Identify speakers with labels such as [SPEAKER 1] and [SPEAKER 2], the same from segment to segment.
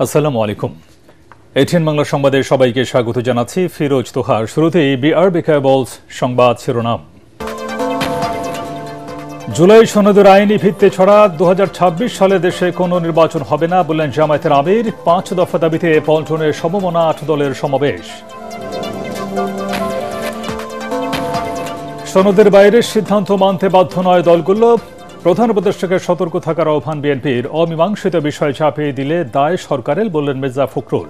[SPEAKER 1] আসসালামু আলাইকুম। এটিএন বাংলা সংবাদে সবাইকে স্বাগত জানাচ্ছি। ফিরোজ তোহার। শুরুতেই বিআরবি কেবলস সংবাদ শিরোনাম। জুলাই সনদের আইনি ভিত্তি ছড়া 2026 সালে দেশে কোনো নির্বাচন হবে না বললেন জামায়াতের আমির। 5 দফা দাবিতে পল্টনে সমমনা 8 দলের সমাবেশ। সনদের বাইরে সিদ্ধান্ত মানতে বাধ্য নয় দলগুলো। প্রধান উপদেষ্টাকে সতর্ক থাকার আহ্বান বিএনপির। অমীমাংসিত বিষয় চাপিয়ে দিলে দায় সরকারের বললেন মির্জা ফখরুল।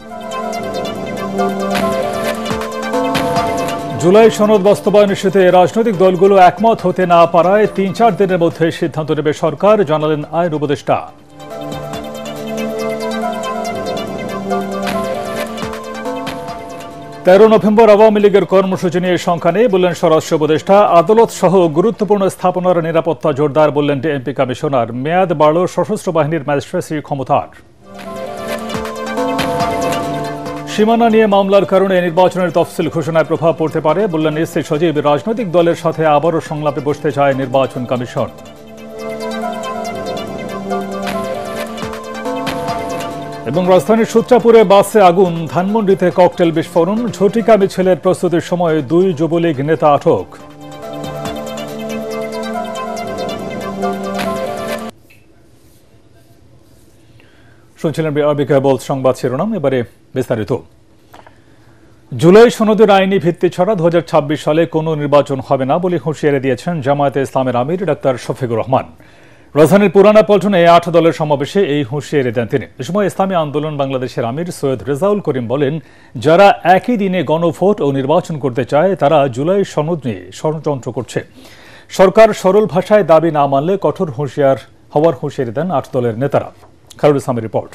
[SPEAKER 1] জুলাই সনদ বাস্তবায়ন ইস্যুতে রাজনৈতিক দলগুলো একমত হতে না পারায় 3-4 দিনের মধ্যে সিদ্ধান্ত নেবে সরকার, জানালেন আইন উপদেষ্টা। 13 নভেম্বর আওয়ামী লীগের কর্মসূচি নিয়ে সংখ্যা নেই বললেন স্বরাষ্ট্র উপদেষ্টা। আদালত সহ গুরুত্বপূর্ণ স্থাপনার নিরাপত্তা জোরদার বললেন ডিএমপি কমিশনার। মেয়াদ বাড়ল সশস্ত্র বাহিনীর ম্যাজিস্ট্রেসি ক্ষমতার। সীমানা নিয়ে মামলার কারণে নির্বাচনের তফসিল ঘোষণায় প্রভাব পড়তে পারে বললেন ইসি সচিব। রাজনৈতিক দলের সাথে আবারও সংলাপে বসতে চায় নির্বাচন কমিশন। এবং রাজধানীর সূত্রাপুরে বাসে আগুন, ধানমন্ডিতে ককটেল বিস্ফোরণ। ঝটিকা মিছিলের প্রস্তুতির সময় 2 যুবলীগ নেতা আটক। শুনছিলেন বিআরবি কেবলস সংবাদ শিরোনাম। এবারে বিস্তারিত। জুলাই সনদের আইনি ভিত্তি ছাড়া 2026 সালে কোনো নির্বাচন হবে না বলে হুঁশিয়ারি দিয়েছেন জামায়াতে ইসলামের আমির ডাক্তার শফিকুর রহমান। রাজধানীর পুরানা পল্টনে 8 দলের সমাবেশে এই হুঁশিয়ারি দেন তিনি। এ সময় ইসলামী আন্দোলন বাংলাদেশের আমির সৈয়দ রেজাউল করিম বলেন, যারা একই দিনে গণভোট ও নির্বাচন করতে চায় তারা জুলাই সনদ নিয়ে ষড়যন্ত্র করছে। সরকার সরল ভাষায় দাবি না মানলে কঠোর হওয়ার হুঁশিয়ারি দেন 8 দলের নেতারা। খায়রুল ইসলামের রিপোর্ট।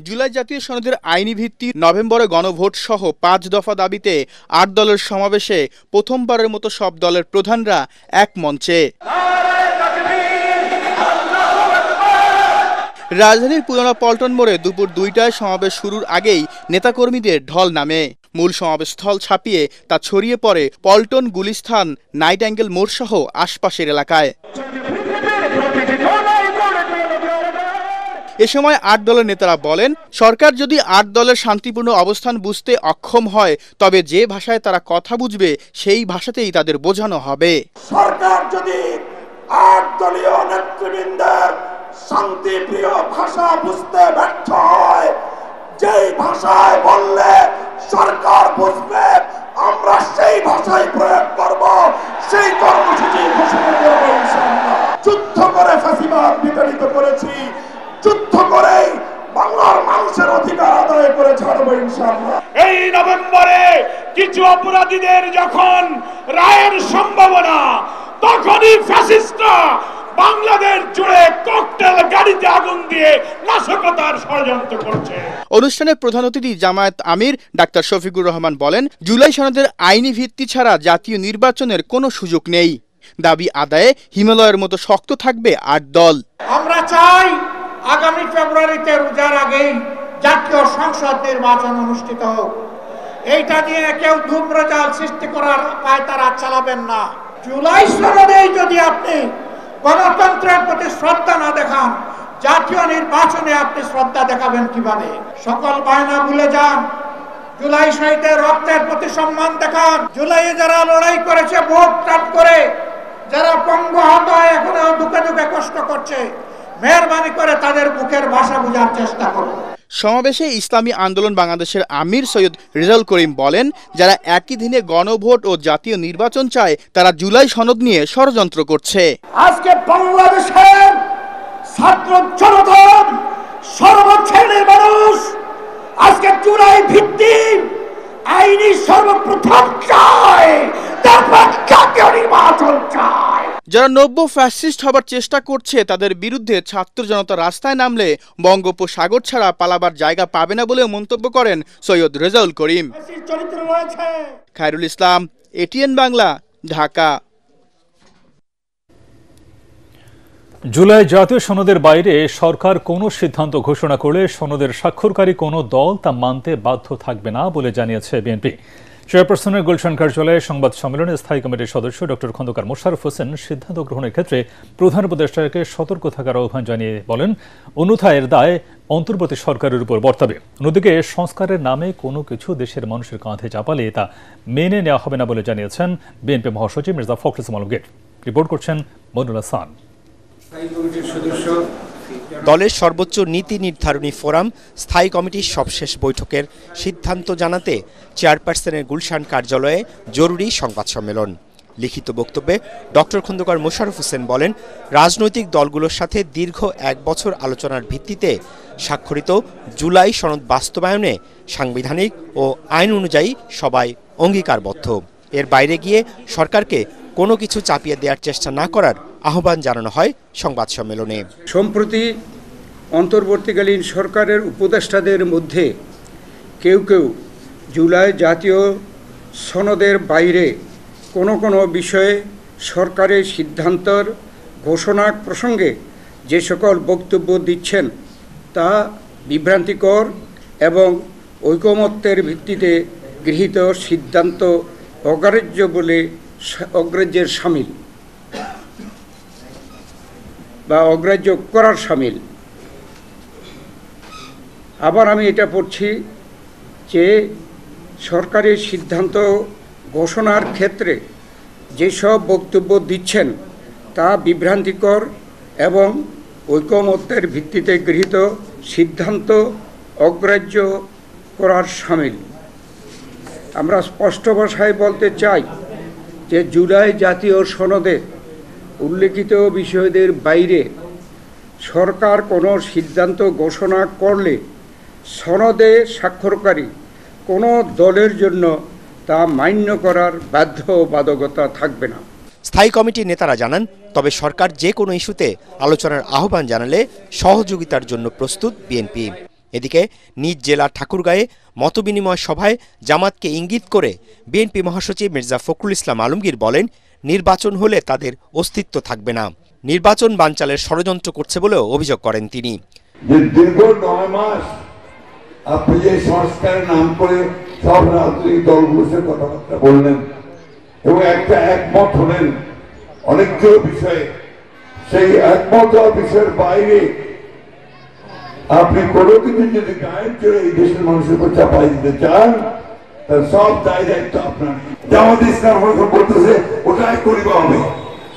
[SPEAKER 2] জুলাই জাতীয় সনদের আইনি ভিত্তি, নভেম্বরে গণভোট সহ 5 দফা দাবিতে 8 দলের সমাবেশে প্রথমবারের মতো সব দলের প্রধানরা এক মঞ্চে। রাজধানীর পুরানা পল্টন মোড়ে দুপুর 2টায় সমাবেশ শুরুর আগেই নেতাকর্মীদের ঢল নামে। মূল সমাবেশস্থল ছাপিয়ে তা ছড়িয়ে পড়ে পল্টন, গুলিস্তান, নাইট অ্যাঙ্গেল মোড় সহ আশপাশের এলাকায়। এ সময় 8 দলের নেতারা বলেন, সরকার যদি 8 দলের শান্তিপূর্ণ অবস্থান বুঝতে অক্ষম হয় তবে যে ভাষায় তারা কথা বুঝবে সেই ভাষাতেই তাদের বোঝানো হবে।
[SPEAKER 3] সরকার যদি 8 দলীয় নেতৃবৃন্দের শান্তিপ্রিয় ভাষা বুঝতে ব্যর্থ হয়, যেই ভাষায় বললে সরকার বুঝবে আমরা সেই ভাষায় প্রয়োগ করব, সেই কর্মসূচি ঘোষণা করব ইনশাআল্লাহ। যুদ্ধ করে ফ্যাসিবাদ বিতাড়িত করেছি, যুদ্ধ করে বাংলার মানুষের অধিকার আদায় করে ছাড়বো ইনশাআল্লাহ।
[SPEAKER 4] এই নভেম্বরে কিছু অপরাধীদের যখন রায়ের সম্ভাবনা, তখনই ফ্যাসিস্টরা বাংলাদেশ জুড়ে ককটেল গাড়িতে আগুন দিয়ে নাশকতার ষড়যন্ত্র করছে।
[SPEAKER 2] অনুষ্ঠানে প্রধান অতিথি জামায়াত আমির ডাক্তার শফিকুর রহমান বলেন, জুলাই সনদের আইনি ভিত্তি ছাড়া জাতীয় নির্বাচনের কোনো সুযোগ নেই। দাবি আদায়ে হিমালয়ের মতো শক্ত থাকবে 8 দল।
[SPEAKER 4] আমরা চাই আগামী ফেব্রুয়ারিতে রোজার আগেই জাতীয় সংসদ নির্বাচন অনুষ্ঠিত হোক। এইটা নিয়ে কেউ ধূম্রজাল সৃষ্টি করার পায়তারা চালাবেন না। জুলাই সনদেই যদি আপনি গণতন্ত্রের প্রতি শ্রদ্ধা না দেখান, জাতীয় নির্বাচনে আপনি শ্রদ্ধা দেখাবেন কিভাবে? সকল বায়না ভুলে যান, জুলাই শহীদের রক্তের প্রতি সম্মান দেখান। জুলাইয়ে যারা লড়াই করেছে ভোট টাট করে, যারা পঙ্গু হত এখনো দুঃখে দুঃখে কষ্ট করছে, মেহরবানি করে তাদের বুকের ভাষা বোঝার চেষ্টা করুন।
[SPEAKER 2] সমাবেশে ইসলামী আন্দোলন বাংলাদেশের আমির সৈয়দ রেজাউল করিম বলেন, যারা একই দিনে গণভোট ও জাতীয় নির্বাচন চায় তারা জুলাই সনদ নিয়ে ষড়যন্ত্র করছে।
[SPEAKER 3] আজকে বাংলাদেশের ছাত্র জনগণ, সর্বশ্রেণীর মানুষ আজকে জুলাই ভিত্তিক আইনি সর্বপ্রথম চায়, তারপর জাতীয় নির্বাচন চায়।
[SPEAKER 2] যারা নব্য ফ্যাসিস্ট হবার চেষ্টা করছে তাদের বিরুদ্ধে ছাত্র জনতা রাস্তায় নামলে বঙ্গোপসাগর ছাড়া পালাবার জায়গা পাবে না বলে মন্তব্য করেন সৈয়দ রেজাউল করিম। খায়রুল ইসলাম, এটিএন বাংলা, ঢাকা।
[SPEAKER 1] জুলাই জাতীয় সনদের বাইরে সরকার কোনো সিদ্ধান্ত ঘোষণা করলে সনদের স্বাক্ষরকারী কোনো দল তা মানতে বাধ্য থাকবে না বলে জানিয়েছে বিএনপি। চেয়ারপারসনের গুলশান কার্যালয়ে সংবাদ সম্মেলনে স্থায়ী কমিটির সদস্য ডক্টর খন্দকার মোশাররফ হোসেন সিদ্ধান্ত গ্রহণের ক্ষেত্রে প্রধান উপদেষ্টাকে সতর্ক থাকার আহ্বান জানিয়ে বলেন, অন্যথায় এর দায় অন্তর্বর্তী সরকারের উপর বর্তাবে। অন্যদিকে সংস্কারের নামে কোনো কিছু দেশের মানুষের কাঁধে চাপালে তা মেনে নেওয়া হবে না বলে জানিয়েছেন বিএনপি মহাসচিব মির্জা ফখরুল ইসলাম আলমগীর। রিপোর্ট করছেন মইনুল হাসান।
[SPEAKER 5] দলের সর্বোচ্চ নীতি নির্ধারণী ফোরাম স্থায়ী কমিটির সবশেষ বৈঠকের সিদ্ধান্ত জানাতে চেয়ারপারসনের গুলশান কার্যালয়ে জরুরি সংবাদ সম্মেলন। লিখিত বক্তব্যে ডক্টর খন্দকার মোশাররফ হোসেন বলেন, রাজনৈতিক দলগুলোর সাথে দীর্ঘ 1 বছর আলোচনার ভিত্তিতে স্বাক্ষরিত জুলাই সনদ বাস্তবায়নে সাংবিধানিক ও আইন অনুযায়ী সবাই অঙ্গীকারবদ্ধ। এর বাইরে গিয়ে সরকারকে কোনো কিছু চাপিয়ে দেওয়ার চেষ্টা না করার আহ্বান জানানো হয় সংবাদ সম্মেলনে।
[SPEAKER 6] সম্প্রতি অন্তর্বর্তীকালীন সরকারের উপদেষ্টাদের মধ্যে কেউ কেউ জুলাই জাতীয় সনদের বাইরে কোনো বিষয়ে সরকারের সিদ্ধান্তের ঘোষণা প্রসঙ্গে যে সকল বক্তব্য দিচ্ছেন তা বিভ্রান্তিকর এবং ঐকমত্যের ভিত্তিতে গৃহীত সিদ্ধান্ত অগ্রাহ্যের শামিল বা অগ্রাহ্য করার শামিল। আবার আমি এটা পড়ছি যে সরকারের সিদ্ধান্ত ঘোষণার ক্ষেত্রে যেসব বক্তব্য দিচ্ছেন তা বিভ্রান্তিকর এবং ঐকমত্যের ভিত্তিতে গৃহীত সিদ্ধান্ত অগ্রাহ্য করার শামিল। আমরা স্পষ্ট ভাষায় বলতে চাই যে জুলাই জাতীয় সনদে উল্লেখিত বিষয়দের বাইরে সরকার কোনো সিদ্ধান্ত ঘোষণা করলে সনদে স্বাক্ষরকারী কোনো দলের জন্য তা মান্য করার বাধ্যবাধকতা থাকবে না।
[SPEAKER 5] স্থায়ী কমিটির নেতারা জানান, তবে সরকার যে কোনো ইস্যুতে আলোচনার আহ্বান জানালে সহযোগিতার জন্য প্রস্তুত বিএনপি। এদিকে নিজ জেলা ঠাকুরগাঁয়ে মতবিনিময় সভায় জামাতকে ইঙ্গিত করে বিএনপি মহাসচিব মির্জা ফখরুল ইসলাম আলমগীর বলেন, নির্বাচন হলে তাদের অস্তিত্ব থাকবে না। নির্বাচন বানচালের ষড়যন্ত্র করছে বলেও অভিযোগ করেন তিনি।
[SPEAKER 3] দীর্ঘ 9 মাস আপনি যে সংস্কারের নাম করে সব রাজনৈতিক দলগুলোর সাথে কথাবার্তা বললেন এবং একটা একমত হলেন অনেকগুলো বিষয়ে, সেই একমত বিষয়ের বাইরে আপনি কোনো কিছু যদি গায়েব করে এই দেশের মানুষের উপর চাপাই দিতে চান, তার সব দায় দায়িত্ব আপনার। জামাত ইসলাম বলতেছে ওটাই করিবা হবে,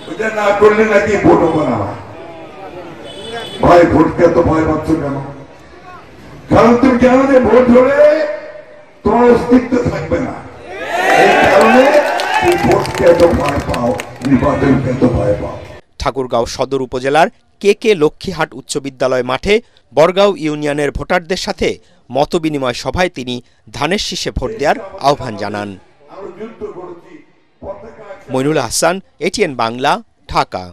[SPEAKER 3] ওটা না করলে নাকি ভোট হবে না। ভাই ভোটকে তো ভয় পাচ্ছ কেন? কারণ তুমি জানো যে ভোট হলে তোমার অস্তিত্ব থাকবে না। এই কারণে তুমি ভোটকে এত ভয় পাও, নির্বাচনকে এত ভয় পাও।
[SPEAKER 5] ঠাকুরগাঁও সদর উপজেলার কে লক্ষ্মীহাট উচ্চ বিদ্যালয় মাঠে বরগাঁও ইউনিয়নের ভোটারদের সাথে মতবিনিময় সভায় তিনি ধানের শীষে ভোট দেওয়ার আহ্বান জানান। মইনুল হাসান, এটিএন বাংলা, ঢাকা।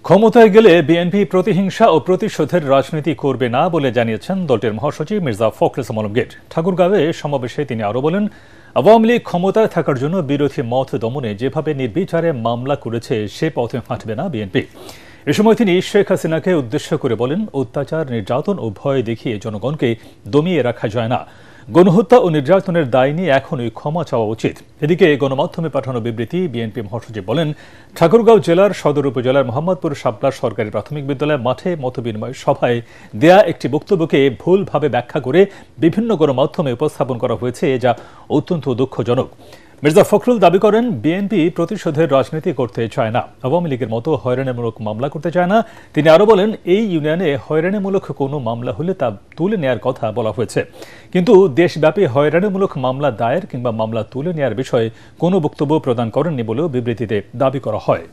[SPEAKER 1] ক্ষমতায় গেলে বিএনপি প্রতিহিংসা ও প্রতিশোধের রাজনীতি করবে না বলে জানিয়েছেন দলটির মহাসচিব মির্জা ফখরুল ইসলাম আলমগীর। ঠাকুরগাঁওয়ে সমাবেশে তিনি আরও বলেন, আওয়ামী লীগ ক্ষমতায় থাকার জন্য বিরোধী মত দমনে যেভাবে নির্বিচারে মামলা করেছে সে পথে হাঁটবে না বিএনপি। এ সময় তিনি শেখ হাসিনাকে উদ্দেশ্য করে বলেন, অত্যাচার, নির্যাতন ও ভয় দেখিয়ে জনগণকে দমিয়ে রাখা যায় না। গণহত্যা ও নির্যাতনের দায় নিয়ে এখনই ক্ষমা চাওয়া উচিত। এদিকে গণমাধ্যমে পাঠানো বিবৃতি বিএনপি মহাসচিব বলেন, ঠাকুরগাঁও জেলার সদর উপজেলার মোহাম্মদপুর শাপলা সরকারি প্রাথমিক বিদ্যালয় মাঠে মতবিনিময় সভায় দেয়া একটি বক্তব্যকে ভুলভাবে ব্যাখ্যা করে বিভিন্ন গণমাধ্যমে উপস্থাপন করা হয়েছে, যা অত্যন্ত দুঃখজনক। মির্জা ফখরুল দাবি করেন, বিএনপি প্রতিশোধের রাজনীতি করতে চায় না, আওয়ামী লীগের মতো হয়রানিমূলক মামলা করতে চায় না। তিনি আরও বলেন, এই ইউনিয়নে হয়রানিমূলক কোনো মামলা হলে তা তুলে নেয়ার কথা বলা হয়েছে, কিন্তু দেশব্যাপী হয়রানিমূলক মামলা দায়ের কিংবা মামলা তুলে নেয়ার বিষয়ে কোনো বক্তব্য প্রদান করেননি বলেও বিবৃতিতে দাবি করা হয়।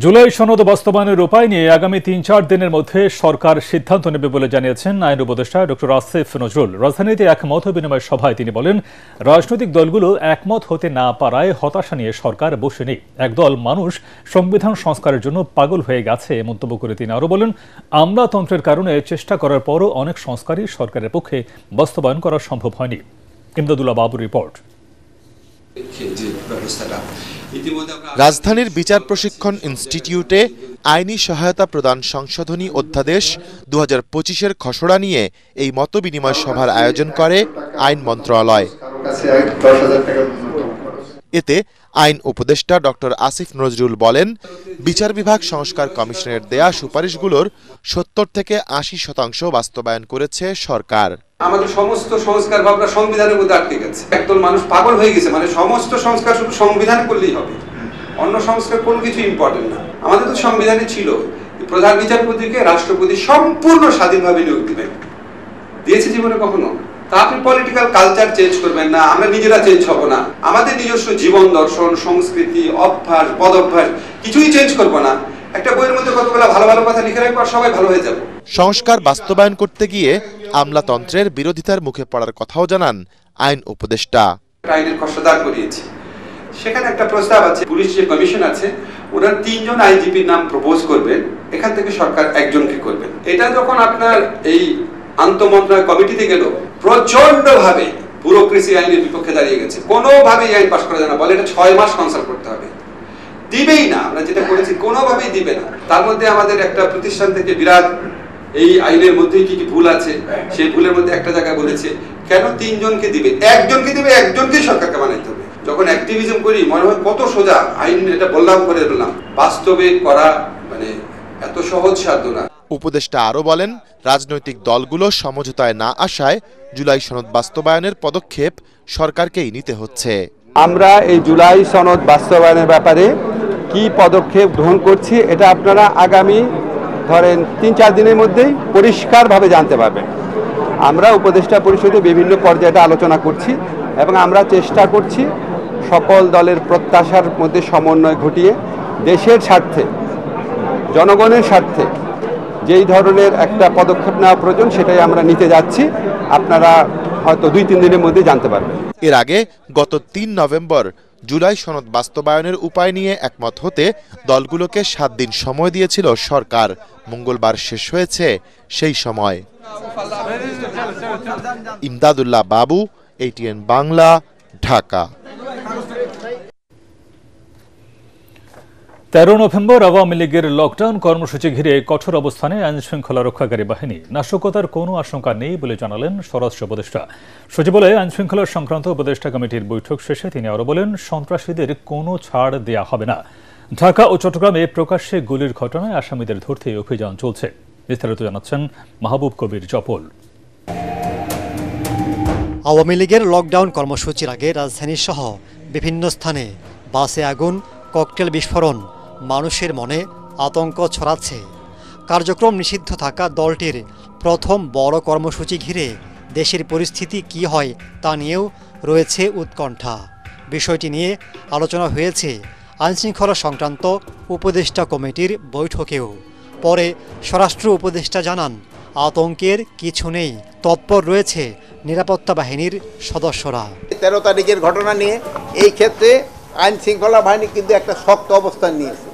[SPEAKER 1] জুলাই সনদ বাস্তবায়নের উপায় নিয়ে আগামী ৩-৪ দিনের মধ্যে সরকার সিদ্ধান্ত নেবে বলে জানিয়েছেন আইন উপদেষ্টা ডক্টর আসিফ নজরুল। রাজধানীতে এক মত বিনিময় সভায় তিনি বলেন, রাজনৈতিক দলগুলো একমত হতে না পারায় হতাশা নিয়ে সরকার বসে নেই। একদল মানুষ সংবিধান সংস্কারের জন্য পাগল হয়ে গেছে মন্তব্য করে তিনি আরও বলেন, আমলাতন্ত্রের কারণে চেষ্টা করার পরও অনেক সংস্কারই সরকারের পক্ষে বাস্তবায়ন করা সম্ভব হয়নি। ইমদাদুল্লাহ বাবুর রিপোর্ট।
[SPEAKER 7] রাজধানীর বিচার প্রশিক্ষণ ইনস্টিটিউটে আইনি সহায়তা প্রদান সংশোধনী অধ্যাদেশ ২০২৫-এর খসড়া নিয়ে এই মতবিনিময় সভার আয়োজন করে আইন মন্ত্রণালয়। এতে আইন উপদেষ্টা ডক্টর আসিফ নজরুল বলেন, বিচার বিভাগ সংস্কার কমিশনের দেয়া সুপারিশগুলোর ৭০ থেকে ৮০% বাস্তবায়ন করেছে সরকার।
[SPEAKER 8] আমাদের সমস্ত সংস্কার ভাবনা সংবিধানের মধ্যে আটকে গেছে। একদল মানুষ পাগল হয়ে গেছে, মানে সমস্ত সংস্কার শুধু সংবিধান করলেই হবে, অন্য সংস্কার কোনো কিছু ইম্পর্টেন্ট না। আমাদের তো সংবিধানে ছিল প্রধান বিচারপতিকে রাষ্ট্রপতি সম্পূর্ণ স্বাধীনভাবে নিয়োগ দিবেন, দিয়েছে জীবনে কখনো? তা আপনি পলিটিক্যাল কালচার চেঞ্জ করবেন না, আমরা নিজেরা চেঞ্জ হব না, আমাদের নিজস্ব জীবন দর্শন, সংস্কৃতি, অভ্যাস, পদভ্যাস কিছুই চেঞ্জ করব না। একটা বইয়ের মধ্যে কতগুলো ভালো ভালো কথা লিখে রাখবো, সবাই ভালো হয়ে যাব।
[SPEAKER 7] সংস্কার বাস্তবায়ন করতে গিয়ে আমলাতন্ত্রের বিরোধিতার মুখে পড়ার কথাও জানান আইন উপদেষ্টা।
[SPEAKER 8] আইনের খসড়া করিয়েছে, সেখানে একটা প্রস্তাব আছে, পুলিশ যে কমিশন আছে ওরা ৩ জন আইজিপির নাম প্রপোজ করবেন, এখান থেকে সরকার একজনকে করবেন। এটা যখন আপনার এই আন্তঃমন্ত্রণালয় কমিটিতে গেল, প্রচন্ড ভাবে ব্যুরোক্রেসি আইনের বিপক্ষে দাঁড়িয়ে গেছে, কোনোভাবেই আইন পাস করা যায় না, বলে এটা 6 মাস কনসাল্ট করতে হবে, দিবেই না। আমরা যেটা করেছি কোনোভাবেই দিবে না। তার মধ্যে আমাদের একটা প্রতিষ্ঠান থেকে বিরাট এই আইনের মধ্যে কি কি ভুল আছে, সেই ভুলের মধ্যে একটা জায়গায় বলেছে কেন ৩ জনকে দিবে, একজনকে দিবে, একজনকেই সরকারকে বানাইতে হবে। যখন অ্যাক্টিভিজম করি মনে হয় কত সোজা আইন, এটা বললাম করে বললাম, বাস্তবে করা মানে এত সহজ সাধ্য না।
[SPEAKER 7] উপদেষ্টা আরও বলেন, রাজনৈতিক দলগুলো সমঝোতায় না আসায় জুলাই সনদ বাস্তবায়নের পদক্ষেপ সরকারকেই নিতে হচ্ছে।
[SPEAKER 9] আমরা এই জুলাই সনদ বাস্তবায়নের ব্যাপারে কি পদক্ষেপ গ্রহণ করছি এটা আপনারা আগামী ধরেন ৩-৪ দিনের মধ্যেই পরিষ্কারভাবে জানতে পারবেন। আমরা উপদেষ্টা পরিষদে বিভিন্ন পর্যায়ে আলোচনা করছি এবং আমরা চেষ্টা করছি সকল দলের প্রত্যাশার মধ্যে সমন্বয় ঘটিয়ে দেশের স্বার্থে, জনগণের স্বার্থে যেই ধরনের একটা পদক্ষেপ নেওয়া প্রয়োজন সেটাই আমরা নিতে যাচ্ছি। আপনারা হয়তো ২-৩ দিনের মধ্যে জানতে পারবেন।
[SPEAKER 7] এর আগে গত ৩ নভেম্বর জুলাই সনদ বাস্তবায়নের উপায় নিয়ে একমত হতে দলগুলোকে ৭ দিন সময় দিয়েছিল সরকার। মঙ্গলবার শেষ হয়েছে সেই সময়। ইমদাদুল্লাহ বাবু, ATN বাংলা, ঢাকা।
[SPEAKER 1] ১৩ নভেম্বর আওয়ামী লীগের লকডাউন কর্মসূচি ঘিরে কঠোর অবস্থানে আইনশৃঙ্খলা রক্ষাকারী বাহিনী। নাশকতার কোনো আশঙ্কা নেই বলে জানালেন স্বরাষ্ট্র উপদেষ্টা। সচিবালয়ে আইনশৃঙ্খলা সংক্রান্ত উপদেষ্টা কমিটির বৈঠক শেষে তিনি আরও বলেন, সন্ত্রাসীদের কোনো ছাড় দেয়া হবে না। ঢাকা ও চট্টগ্রামে প্রকাশ্যে গুলির ঘটনায় আসামিদের ধরতে অভিযান চলছে। বিস্তারিত জানাচ্ছেন মাহবুব কবির জপল।
[SPEAKER 10] আওয়ামী লীগের লকডাউন কর্মসূচির আগে রাজধানী সহ বিভিন্ন স্থানে বাসে আগুন, ককটেল বিস্ফোরণ মানুষের মনে আতঙ্ক ছড়াচ্ছে। কার্যক্রম নিষিদ্ধ থাকা দলটির প্রথম বড় কর্মসূচি ঘিরে দেশের পরিস্থিতি কী হয় তা নিয়েও রয়েছে উৎকণ্ঠা। বিষয়টি নিয়ে আলোচনা হয়েছে আইনশৃঙ্খলা সংক্রান্ত উপদেষ্টা কমিটির বৈঠকেও। পরে স্বরাষ্ট্র উপদেষ্টা জানান, আতঙ্কের কিছু নেই, তৎপর রয়েছে নিরাপত্তা বাহিনীর সদস্যরা।
[SPEAKER 11] 13 তারিখের ঘটনা নিয়ে এই ক্ষেত্রে আইন শৃঙ্খলা বাহিনী কিন্তু একটা শক্ত অবস্থান নিয়েছে।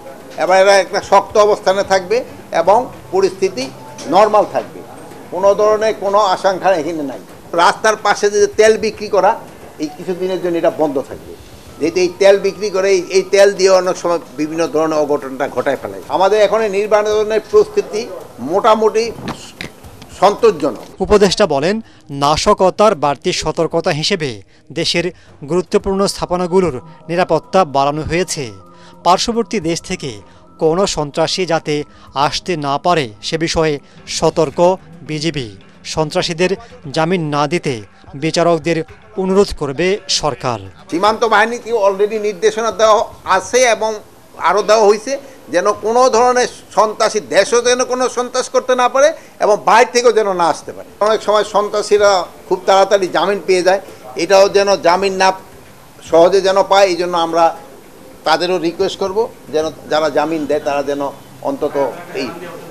[SPEAKER 11] এবার এরা একটা শক্ত অবস্থানে থাকবে এবং পরিস্থিতি নর্মাল থাকবে, কোনো ধরনের কোনো আশঙ্কা এখানে নাই। রাস্তার পাশে যে তেল বিক্রি করা, এই কিছুদিনের জন্য এটা বন্ধ থাকবে। যেহেতু এই তেল বিক্রি করে এই তেল দিয়ে অনেক সময় বিভিন্ন ধরনের অঘটনটা ঘটায় ফেলায়। আমাদের এখন নির্বাচনের প্রস্তুতি মোটামুটি সন্তোষজনক।
[SPEAKER 10] উপদেষ্টা বলেন, নাশকতার বাড়তি সতর্কতা হিসেবে দেশের গুরুত্বপূর্ণ স্থাপনাগুলোর নিরাপত্তা বাড়ানো হয়েছে। পার্শ্ববর্তী দেশ থেকে কোনো সন্ত্রাসী যাতে আসতে না পারে সে বিষয়ে সতর্ক বিজিবি। সন্ত্রাসীদের জামিন না দিতে বিচারকদের অনুরোধ করবে সরকার।
[SPEAKER 11] সীমান্ত বাহিনীকে অলরেডি নির্দেশনা দেওয়া আছে এবং আরও দেওয়া হয়েছে যেন কোনো ধরনের সন্ত্রাসী দেশও যেন কোনো সন্ত্রাস করতে না পারে এবং বাইরে থেকেও যেন না আসতে পারে। অনেক সময় সন্ত্রাসীরা খুব তাড়াতাড়ি জামিন পেয়ে যায়, এটাও যেন জামিন না সহজে যেন পায়, এই জন্য আমরা তাদেরও রিকোয়েস্ট করব যেন যারা জামিন দেয় তারা যেন অন্তত এই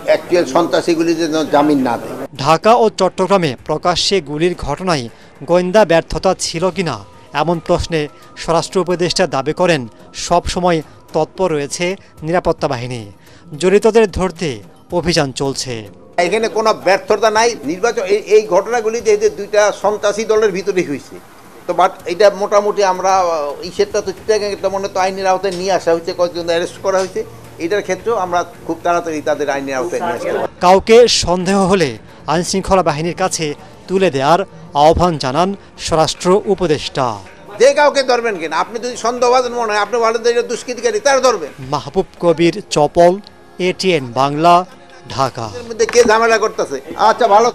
[SPEAKER 11] অ্যাকচুয়াল সন্ত্রাসীগুলি যেন জামিন না দেয়।
[SPEAKER 10] ঢাকা ও চট্টগ্রামে প্রকাশ্যে গুলির ঘটনায় গোয়েন্দা ব্যর্থতা ছিল কিনা এমন প্রশ্নে স্বরাষ্ট্র উপদেষ্টা দাবি করেন সব সময় তৎপর রয়েছে নিরাপত্তা বাহিনী, জড়িতদের ধরতে অভিযান চলছে।
[SPEAKER 11] এখানে কোনো ব্যর্থতা নাই। নির্বাচন এই ঘটনাগুলি যে দুইটা সন্ত্রাসী দলের ভিতরেই হয়েছে, তো বাট এটা মোটামুটি আমরা ইসেরটা তো চিটাগাংটা মনে তো আইনের আওতায় নিয়ে আসা হয়েছে, কয়েকজন অ্যারেস্ট করা হয়েছে। এটার ক্ষেত্রেও আমরা খুব তাড়াতাড়ি তাদের আইনের আওতায় নিয়ে আসতে পারি।
[SPEAKER 10] কাউকে সন্দেহ হলে আইনশৃঙ্খলা বাহিনীর কাছে তুলে দেওয়ার আহ্বান জানান স্বরাষ্ট্র উপদেষ্টা।
[SPEAKER 11] যে কাউকে ধরবেন কিনা, আপনি যদি সন্দেহভাজন মনে হয় আপনি ভালো দুষ্কৃতিকারী তারা ধরবেন।
[SPEAKER 10] মাহবুব কবির, চপল, ATN বাংলা, ঢাকা।
[SPEAKER 11] এর মধ্যে কে ঝামেলা করতেছে? আচ্ছা, ভালো।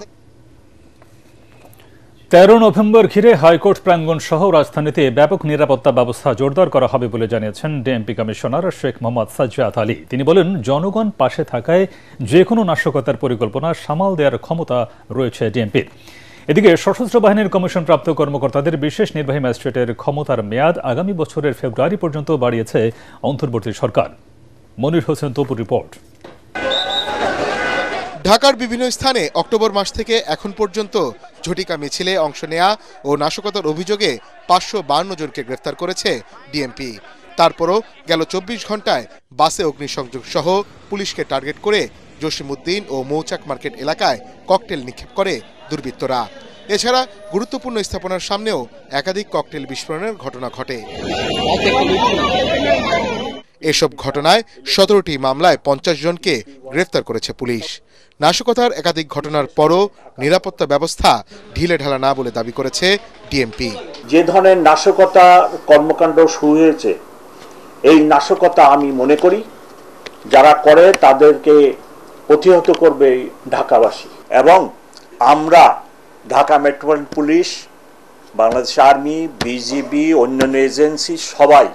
[SPEAKER 1] 13 নভেম্বর ঘিরে হাইকোর্ট প্রাঙ্গণ সহ রাজধানীতে ব্যাপক নিরাপত্তা ব্যবস্থা জোরদার করা হবে বলে জানিয়েছেন ডিএমপি কমিশনার শেখ মোহাম্মদ সাজ্জাদ আলী। তিনি বলেন, জনগণ পাশে থাকায় যে কোনো নাশকতার পরিকল্পনা সামাল দেওয়ার ক্ষমতা রয়েছে ডিএমপির। এদিকে সশস্ত্র বাহিনীর কমিশনপ্রাপ্ত কর্মকর্তাদের বিশেষ নির্বাহী ম্যাজিস্ট্রেটের ক্ষমতার মেয়াদ আগামী বছরের ফেব্রুয়ারি পর্যন্ত বাড়িয়েছে অন্তর্বর্তী সরকার। মনির হোসেন তপুর রিপোর্ট।
[SPEAKER 7] ঢাকার বিভিন্ন স্থানে অক্টোবর মাস থেকে এখন পর্যন্ত ঝটিকা মিছিলে অংশ নেয়া ও নাশকতার অভিযোগে 552 জনকে গ্রেফতার করেছে ডিএমপি। তারপরও গেল 24 ঘন্টায় বাসে অগ্নিসংযোগ সহ পুলিশকে টার্গেট করে জসিমউদ্দিন ও মৌচাক মার্কেট এলাকায় ককটেল নিক্ষেপ করে দুর্বৃত্তরা। এছাড়া গুরুত্বপূর্ণ স্থাপনার সামনেও একাধিক ককটেল বিস্ফোরণের ঘটনা ঘটে। এসব ঘটনায় 17টি মামলায় 50 জনকে গ্রেফতার করেছে পুলিশ। নাশকতার একাধিক ঘটনার পরও নিরাপত্তা ব্যবস্থা ঢিলেঢালা না বলে দাবি করেছে ডিএমপি।
[SPEAKER 12] যে ধরনের নাশকতা কর্মকাণ্ড শুরু হয়েছে, এই নাশকতা আমি মনে করি যারা করে তাদেরকে প্রতিহত করবে ঢাকাবাসী, এবং আমরা Dhaka metropolitan police, Bangladesh army, BGB, অন্যান্য এজেন্সি সবাই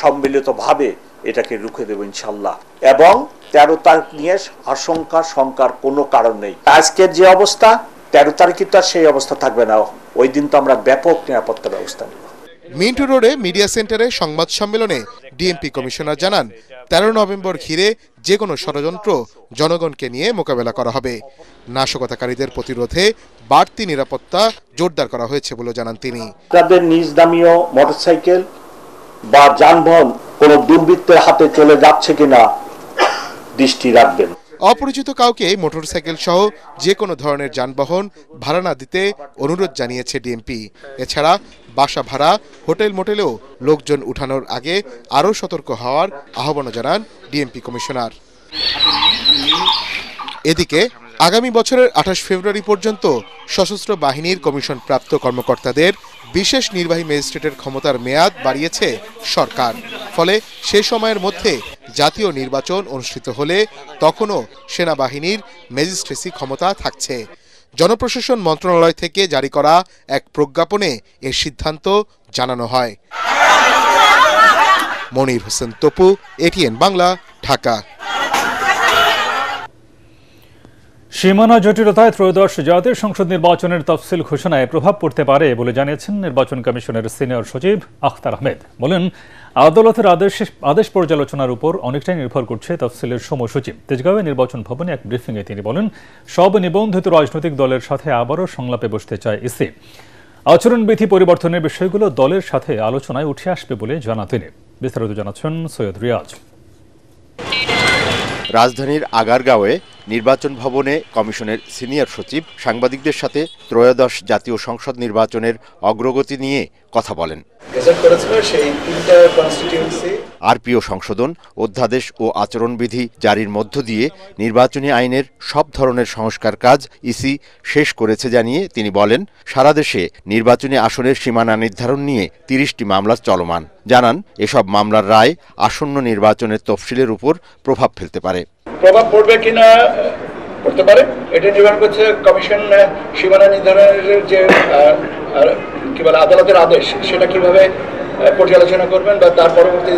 [SPEAKER 12] সম্মিলিতভাবে এটাকে রুখে দেব ইনশাল্লাহ। এবং 13 তারিখ নিয়ে আশঙ্কা শঙ্কার কোনো কারণ নেই। আজকের যে অবস্থা, 13 তারিখে তো আর সেই অবস্থা থাকবে না। ওই দিন তো আমরা ব্যাপক নিরাপত্তা ব্যবস্থা নেব।
[SPEAKER 7] মিন্টু রোডে মিডিয়া সেন্টারে সংবাদ সম্মেলনে ডিএমপি কমিশনার জানান, 13 নভেম্বর ঘিরে যে কোনো ষড়যন্ত্র জনগণকে নিয়ে মোকাবেলা করা হবে। নাশকতাকারীদের প্রতিরোধে বাড়তি নিরাপত্তা জোরদার করা হয়েছে বলে জানান তিনি।
[SPEAKER 12] তাদের নিজ দামীয় মোটরসাইকেল বা যানবাহন কোনো দুর্বৃত্তের হাতে চলে যাচ্ছে কিনা দৃষ্টি রাখবেন।
[SPEAKER 7] অপরিচিত কাউকে মোটরসাইকেল সহ যে কোনো ধরনের যানবাহন ভাড়া না দিতে অনুরোধ জানিয়েছে ডিএমপি। এছাড়া বাসা ভাড়া, হোটেল মোটেলেও লোকজন উঠানোর আগে আরও সতর্ক হওয়ার আহ্বান জানান ডিএমপি কমিশনার। এদিকে আগামী বছরের 28 ফেব্রুয়ারি পর্যন্ত সশস্ত্র বাহিনীর কমিশন প্রাপ্ত কর্মকর্তাদের বিশেষ নির্বাহী ম্যাজিস্ট্রেটের ক্ষমতার মেয়াদ বাড়িয়েছে সরকার। ফলে সে সময়ের মধ্যে জাতীয় নির্বাচন অনুষ্ঠিত হলে তখনও সেনাবাহিনীর ম্যাজিস্ট্রেসি ক্ষমতা থাকছে। জনপ্রশাসন মন্ত্রণালয় থেকে জারি করা এক প্রজ্ঞাপনে এর সিদ্ধান্ত জানানো হয়। মনির হোসেন তপু, ATN বাংলা, ঢাকা।
[SPEAKER 1] সীমানা জটিলতায় ত্রয়োদশ জাতীয় সংসদ নির্বাচনের তফসিল ঘোষণায় প্রভাব পড়তে পারে বলে জানিয়েছেন নির্বাচন কমিশনের সিনিয়র সচিব আখতার আহমেদ। বলেন, আদালতের আদেশ পর্যালোচনার উপর অনেকটাই নির্ভর করছে তফসিলের সময়সূচি। তেজগাঁওয়ে নির্বাচন ভবনে এক ব্রিফিংয়ে তিনি বলেন, সব নিবন্ধিত রাজনৈতিক দলের সাথে আবারও সংলাপে বসতে চায় ইসি। আচরণবিধি পরিবর্তনের বিষয়গুলো দলের সাথে আলোচনায় উঠে আসবে বলে জানান তিনি। বিস্তারিত জানাচ্ছেন সৈয়দ রিয়াজ।
[SPEAKER 13] রাজধানীর আগারগাঁওয়ে নির্বাচন ভবনে কমিশনের সিনিয়র সচিব সাংবাদিকদের সাথে ত্রয়োদশ জাতীয় সংসদ নির্বাচনের অগ্রগতি নিয়ে কথা বলেন। আরপিও সংশোধন, অধ্যাদেশ ও আচরণবিধি জারির মধ্য দিয়ে নির্বাচনী আইনের সব ধরনের সংস্কার কাজ ইসি শেষ করেছে জানিয়ে তিনি বলেন, সারা দেশে নির্বাচনী আসনের সীমানা নির্ধারণ নিয়ে 30টি মামলা চলমান। জানান, এসব মামলার রায় আসন্ন নির্বাচনের তফসিলের উপর প্রভাব ফেলতে পারে।
[SPEAKER 14] প্রভাব পড়বে কিনা পড়তে পারে, এটা নির্ভর করছে কমিশন সীমানা নির্ধারণের যে কি বলে আদালতের আদেশ, সেটা কিভাবে পর্যালোচনা করবেন বা তার পরবর্তী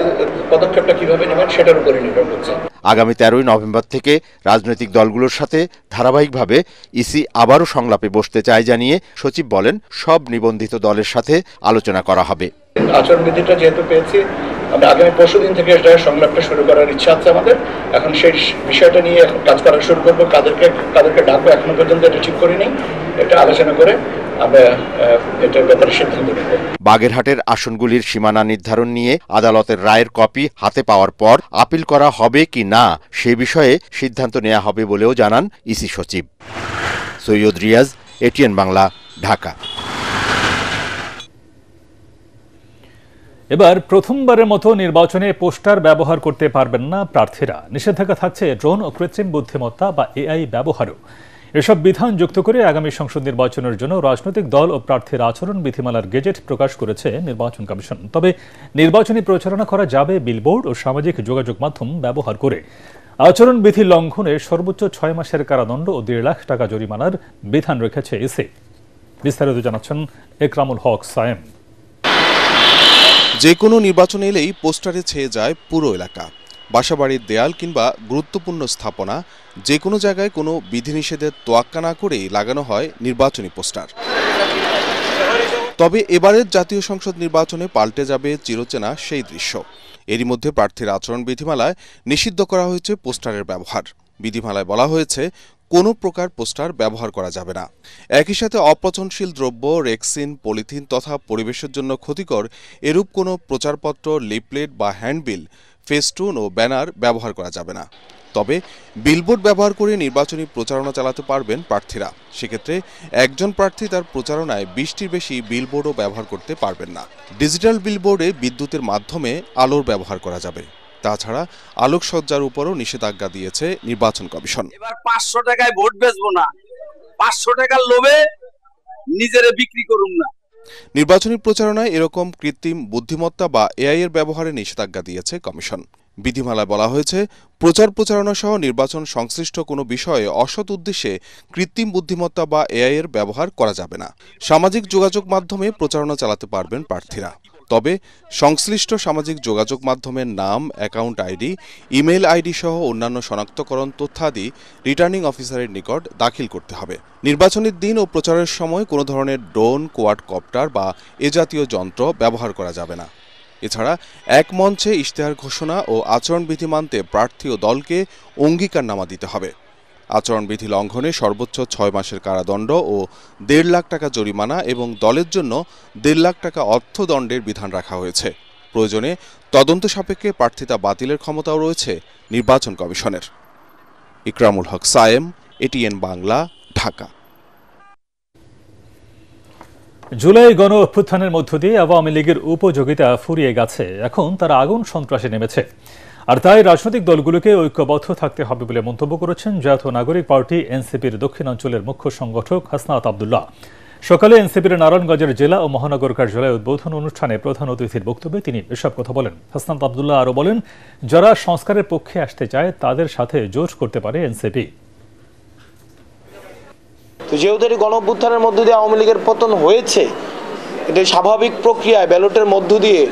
[SPEAKER 14] পদক্ষেপটা কিভাবে নেবেন সেটার উপরে নির্ভর করছে।
[SPEAKER 13] আগামী 13ই নভেম্বর থেকে রাজনৈতিক দলগুলোর সাথে ধারাবাহিকভাবে ইসি আবারও সংলাপে বসতে চায় জানিয়ে সচিব বলেন, সব নিবন্ধিত দলের সাথে আলোচনা করা হবে।
[SPEAKER 14] আচরণবিধিটা যেহেতু পেয়েছি, আমরা আগামী পরশুদিন থেকে এটা সংলাপটা শুরু করার ইচ্ছা আছে আমাদের। এখন সেই বিষয়টা নিয়ে এখন কাজ করা শুরু করবো। কাদেরকে ডাকবো এখনো পর্যন্ত এটা ঠিক করিনি। এটা আলোচনা করে আমরা এটার ব্যাপারে সিদ্ধান্ত নেব।
[SPEAKER 13] বাগেরহাটের আসনগুলির সীমানা নির্ধারণ নিয়ে আদালতের রায়ের কপি হাতে পাওয়ার পর আপিল করা হবে কি না সে বিষয়ে সিদ্ধান্ত নেওয়া হবে বলেও জানান ইসি সচিব। সৈয়দ রিয়াজ, এটিএন বাংলা, ঢাকা।
[SPEAKER 1] এবার প্রথমবারের মতো নির্বাচনে পোস্টার ব্যবহার করতে পারবেন না প্রার্থীরা। নিষেধাজ্ঞা থাকছে ড্রোন ও কৃত্রিম বুদ্ধিমত্তা বা এআই ব্যবহারও। এসব বিধান যুক্ত করে আগামী সংসদ নির্বাচনের জন্য রাজনৈতিক দল ও প্রার্থীর আচরণ বিধিমালার গেজেট প্রকাশ করেছে নির্বাচন কমিশন। তবে নির্বাচনী প্রচারণা করা যাবে বিলবোর্ড ও সামাজিক যোগাযোগ মাধ্যম ব্যবহার করে। আচরণ বিধি লঙ্ঘনে সর্বোচ্চ 6 মাসের কারাদণ্ড ও 1.5 লাখ টাকা জরিমানার বিধান রেখেছে ইসি। বিস্তারিত জানাচ্ছেন একরামুল হক সায়েম।
[SPEAKER 7] যে কোনো নির্বাচন এলেই পোস্টারে ছেয়ে যায় পুরো এলাকা। বাসাবাড়ির দেয়াল কিংবা গুরুত্বপূর্ণ স্থাপনা, যে কোনো জায়গায় কোনো বিধিনিষেধের তোয়াক্কা না করেই লাগানো হয় নির্বাচনী পোস্টার। তবে এবারের জাতীয় সংসদ নির্বাচনে পাল্টে যাবে চিরচেনা সেই দৃশ্য। এরই মধ্যে প্রার্থীর আচরণ বিধিমালায় নিষিদ্ধ করা হয়েছে পোস্টারের ব্যবহার। বিধিমালায় বলা হয়েছে কোনো প্রকার পোস্টার ব্যবহার করা যাবে না। একই সাথে অপচনশীল দ্রব্য, রেক্সিন, পলিথিন তথা পরিবেশের জন্য ক্ষতিকর এরূপ কোনো প্রচারপত্র, লিফলেট বা হ্যান্ডবিল, ফেস্টুন ও ব্যানার ব্যবহার করা যাবে না। তবে বিলবোর্ড ব্যবহার করে নির্বাচনী প্রচারণা চালাতে পারবেন প্রার্থীরা। সেক্ষেত্রে একজন প্রার্থী তার প্রচারণায় 20টির বেশি বিলবোর্ডও ব্যবহার করতে পারবেন না। ডিজিটাল বিলবোর্ডে বিদ্যুতের মাধ্যমে আলোর ব্যবহার করা যাবে। তাছাড়া আলোকসজ্জার উপরও নিষেধাজ্ঞা দিয়েছে নির্বাচন কমিশন।
[SPEAKER 15] এবার 500 টাকায় ভোট বেচবো না, 500 টাকার লোভে নিজেরে বিক্রি করুন না।
[SPEAKER 7] নির্বাচনী প্রচারণায় এরকম কৃত্রিম বুদ্ধিমত্তা বা এআই এর ব্যবহারে নিষেধাজ্ঞা দিয়েছে কমিশন। বিধিমালায় বলা হয়েছে, প্রচারণা সহ নির্বাচন সংশ্লিষ্ট কোনো বিষয়ে অসৎ উদ্দেশ্যে কৃত্রিম বুদ্ধিমত্তা বা এআই এর ব্যবহার করা যাবে না। সামাজিক যোগাযোগ মাধ্যমে প্রচারণা চালাতে পারবেন প্রার্থীরা। তবে সংশ্লিষ্ট সামাজিক যোগাযোগ মাধ্যমের নাম, অ্যাকাউন্ট আইডি, ইমেল আইডি সহ অন্যান্য শনাক্তকরণ তথ্যাদি রিটার্নিং অফিসারের নিকট দাখিল করতে হবে। নির্বাচনের দিন ও প্রচারের সময় কোনো ধরনের ড্রোন, কোয়াডকপ্টার বা এ জাতীয় যন্ত্র ব্যবহার করা যাবে না। এছাড়া এক মঞ্চে ইশতেহার ঘোষণা ও আচরণবিধি মানতে প্রার্থী ও দলকে অঙ্গীকারনামা দিতে হবে। আচরণবিধি লঙ্ঘনে সর্বোচ্চ 6 মাসের কারাদণ্ড ও 1.5 লাখ টাকা জরিমানা এবং দলের জন্য 1.5 লাখ টাকা অর্থদণ্ডের বিধান রাখা হয়েছে। প্রয়োজনে তদন্ত সাপেক্ষে প্রার্থিতা বাতিলের ক্ষমতাও রয়েছে নির্বাচন কমিশনের। ইকরামুল হক সায়েম, এটিএন বাংলা, ঢাকা।
[SPEAKER 1] জুলাই গণ অভ্যুত্থানের মধ্য দিয়ে আওয়ামী লীগের উপযোগিতা ফুরিয়ে গেছে। এখন তারা আগুন সন্ত্রাসে নেমেছে। আর তাই রাজনৈতিক দলগুলোকে ঐক্যবদ্ধ থাকতে হবে বলে মন্তব্য করেছেন জাতীয় নাগরিক পার্টি এনসিপির দক্ষিণাঞ্চলের মুখ্য সংগঠক হাসনাত আব্দুল্লাহ। সকালে এনসিপির নারায়ণগঞ্জের জেলা ও মহানগর কার্যালয়ে উদ্বোধন অনুষ্ঠানে প্রধান অতিথির বক্তব্যে তিনি এসব কথা বলেন। হাসনাত আব্দুল্লাহ আরও বলেন, যারা সংস্কারের পক্ষে আসতে চায় তাদের সাথে জোট করতে পারে এনসিপি।
[SPEAKER 16] তো যেহেতু গণ অভ্যুত্থানের মধ্য দিয়ে আওয়ামী লীগের পতন হয়েছে, এটা স্বাভাবিক প্রক্রিয়ায় ব্যালটের মধ্য দিয়ে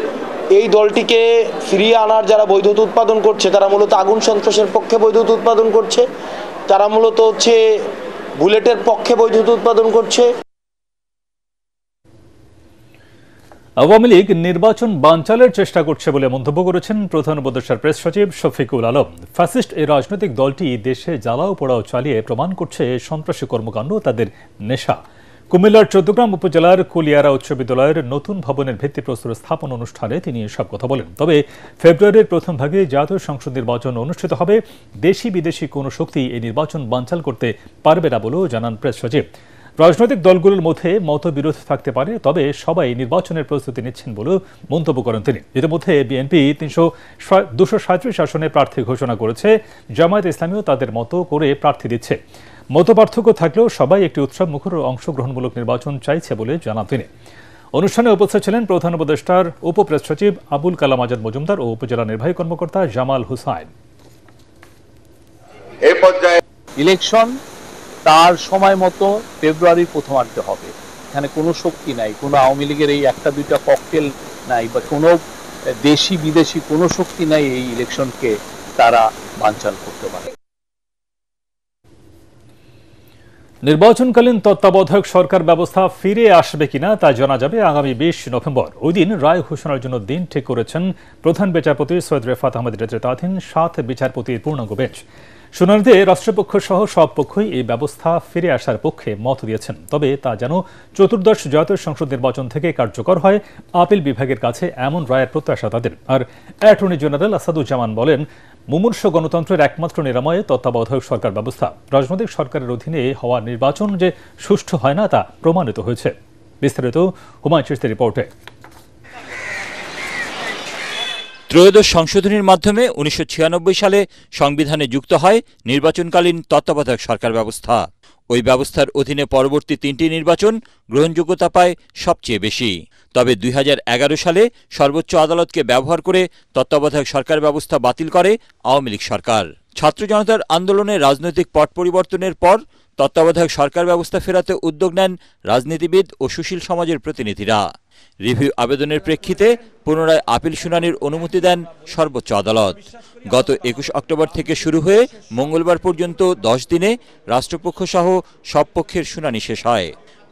[SPEAKER 16] এই দলটিকে ফিরিয়ে আনার যারা বৈধতা উৎপাদন করছে তারা মূলত আগুন সন্ত্রাসের পক্ষে বৈধতা উৎপাদন করছে, তারা মূলত বুলেটের পক্ষে বৈধতা উৎপাদন করছে।
[SPEAKER 1] আওয়ামী লীগ নির্বাচন বানচালের চেষ্টা করছে বলে মন্তব্য করেছেন প্রধান উপদেষ্টার প্রেস সচিব শফিকুল আলম। ফ্যাসিস্ট এই রাজনৈতিক দলটি দেশে জ্বালাও পোড়াও চালিয়ে প্রমাণ করছে সন্ত্রাসী কর্মকাণ্ড তাদের নেশা। কুমিল্লার 14 গ্রাম উপজেলার কুলিয়ারা উচ্চ বিদ্যালয়ের নতুন ভবনের ভিত্তিপ্রস্তর স্থাপন অনুষ্ঠানে তিনি এসব কথা বলেন। তবে ফেব্রুয়ারির প্রথম ভাগে জাতীয় সংসদ নির্বাচন অনুষ্ঠিত হবে। দেশি বিদেশি কোনো শক্তি এই নির্বাচন বানচাল করতে পারবে না বলেও জানান প্রেস সচিব। রাজনৈতিক দলগুলোর মধ্যে মতবিরোধ থাকতে পারে, তবে সবাই নির্বাচনের প্রস্তুতি নিচ্ছেন বলেও মন্তব্য করেন তিনি। ইতিমধ্যে বিএনপি 237 আসনে প্রার্থী ঘোষণা করেছে। জামায়াত ইসলামীও তাদের মতো করে প্রার্থী দিচ্ছে। মতপার্থক্য থাকলেও সবাই একটি উৎসব মুখর অংশগ্রহণমূলক নির্বাচন চাইছে বলে জানান তিনি। অনুষ্ঠানে উপস্থিত ছিলেন প্রধান উপদেষ্টার উপপ্রেস সচিব আবুল কালাম আজাদ মজুমদার ও উপজেলা নির্বাহী কর্মকর্তা জামাল হুসাইন।
[SPEAKER 17] এই পর্যায়ে ইলেকশন তার সময় মতো ফেব্রুয়ারির প্রথমার্ধে হবে। এখানে কোনো শক্তি নাই, কোনো আওয়ামী লীগের এই একটা দুইটা ককটেল নাই বা কোনো দেশি বিদেশি কোনো শক্তি নাই এই ইলেকশনকে তারা বানচাল করতে পারে।
[SPEAKER 1] নির্বাচনকালীন তত্ত্বাবধায়ক সরকার ব্যবস্থা ফিরে আসবে কিনা তা জানা যাবে আগামী 20 নভেম্বর। ওই দিন রায় ঘোষণার জন্য দিন ঠিক করেছেন প্রধান বিচারপতি সৈয়দ রেফাত আহমেদ নেতৃত্বাধীন 7 বিচারপতির পূর্ণাঙ্গ বেঞ্চ। শুনানিতে রাষ্ট্রপক্ষ সহ সব পক্ষই এই ব্যবস্থা ফিরে আসার পক্ষে মত দিয়েছেন, তবে তা যেন চতুর্দশ জাতীয় সংসদ নির্বাচন থেকে কার্যকর হয় আপিল বিভাগের কাছে এমন রায়ের প্রত্যাশা তাদের। আর অ্যাটর্নি জেনারেল আসাদুজ্জামান বলেন, মুমূর্ষ গণতন্ত্রের একমাত্র নিরাময়ে তত্ত্বাবধায়ক সরকার ব্যবস্থা। রাজনৈতিক সরকারের অধীনে হওয়া নির্বাচন যে সুষ্ঠু হয় না তা প্রমাণিত হয়েছে। বিস্তারিত হুমায়ুন চিশতির রিপোর্টে।
[SPEAKER 18] ত্রয়োদশ সংশোধনীর মাধ্যমে 1996 সালে সংবিধানে যুক্ত হয় নির্বাচনকালীন তত্ত্বাবধায়ক সরকার ব্যবস্থা। ওই ব্যবস্থার অধীনে পরবর্তী 3টি নির্বাচন গ্রহণযোগ্যতা পায় সবচেয়ে বেশি। তবে 2011 সালে সর্বোচ্চ আদালতকে ব্যবহার করে তত্ত্বাবধায়ক সরকার ব্যবস্থা বাতিল করে আওয়ামী লীগ সরকার। ছাত্র জনতার আন্দোলনে রাজনৈতিক পট পরিবর্তনের পর তত্ত্বাবধায়ক সরকার ব্যবস্থা ফেরাতে উদ্যোগ নেন রাজনীতিবিদ ও সুশীল সমাজের প্রতিনিধিরা। রিভিউ আবেদনের প্রেক্ষিতে পুনরায় আপিল শুনানির অনুমতি দেন সর্বোচ্চ আদালত। গত 21 অক্টোবর থেকে শুরু হয়ে মঙ্গলবার পর্যন্ত 10 দিনে রাষ্ট্রপক্ষ সহ সব পক্ষের শুনানি শেষ হয়।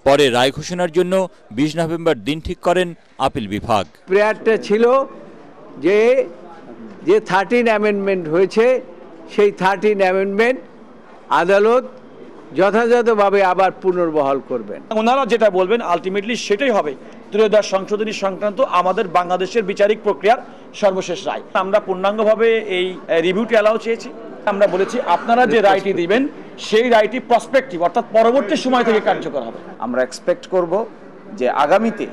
[SPEAKER 18] পরে রায় ঘোষণার জন্য 20 নভেম্বর দিন ঠিক করেন আপিল বিভাগ।
[SPEAKER 19] প্রেয়ারটা ছিল যে 13 অ্যামেন্ডমেন্ট হয়েছে, সেই 13 অ্যামেন্ডমেন্ট আদালত যথাযথভাবে আবার পুনর্বহাল করবেন।
[SPEAKER 20] ওনারা যেটা বলবেন আলটিমেটলি সেটাই হবে ত্রয়োদশ সংশোধনী সংক্রান্ত আমাদের বাংলাদেশের বিচারিক প্রক্রিয়ার সর্বশেষ রায়। আমরা পূর্ণাঙ্গভাবে এই রিভিউটি অ্যালাউ চেয়েছি। আমরা বলেছি আপনারা যে রায়টি দিবেন সেই রায়টি প্রসপেক্টিভ অর্থাৎ পরবর্তী সময় থেকে কার্যকর হবে।
[SPEAKER 21] আমরা এক্সপেক্ট করব যে আগামীতে